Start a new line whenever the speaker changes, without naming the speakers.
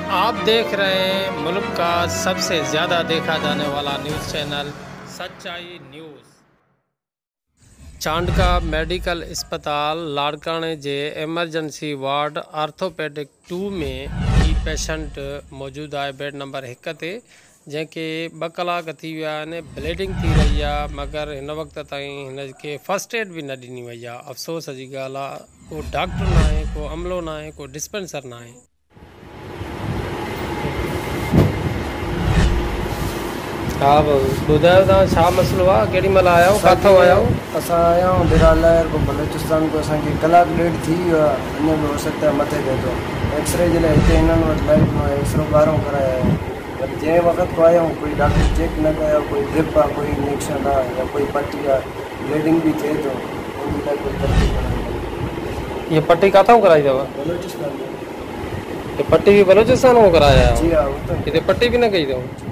आप देख रहे हैं मुल्क का सबसे ज़्यादा देखा जाने वाला न्यूज़ चैनल सच्चाई न्यूज़। चांडका मेडिकल अस्पताल लाड़काने जे एमरजेंसी वार्ड आर्थोपेडिक 2 में ही पेशेंट मौजूद है बेड नंबर 1 ते, जैके 2 कलाक थी विया आहिनि। ब्लीडिंग थी रही है, मगर इन वक्त ताईं हिनखे फर्स्ट एड भी न ॾिनी वई आहे। अफ़सोस जी ॻाल्हि आहे, को डॉक्टर ना आहे, को अमलो ना आहे, को डिस्पेंसर ना आहे। हा भाऊ, ॿुधायो तव्हां छा मसइलो आहे, केॾी महिल आया आहियो, किथां आया आहियो?
असां आया आहियूं बिरालायर को बलोचिस्तान को। असांखे कलाक ॾेढ थी वियो आहे, अञा बि हो सकता है मथे थिए थो। एक्सरे जे लाइ हिते हिननि वटि लाइफ में एक्सरो ॿाहिरों कराया आहियूं, पर जंहिं वक़्त को आया आहियूं कोई डॉक्टर चेक न कयो, कोई ड्रिप आहे, कोई इंजेक्शन आहे या कोई पट्टी आहे। ब्लीडिंग भी थिए थो, उन लाइ कोई तरक़ी कराई।
ये पट्टी किथां कराई अथव?
बलोचिस्तान में।
ये पट्टी भी बलोचिस्तान में कराया?
जी हाँ,
हिते पट्टी भी न कई अथव?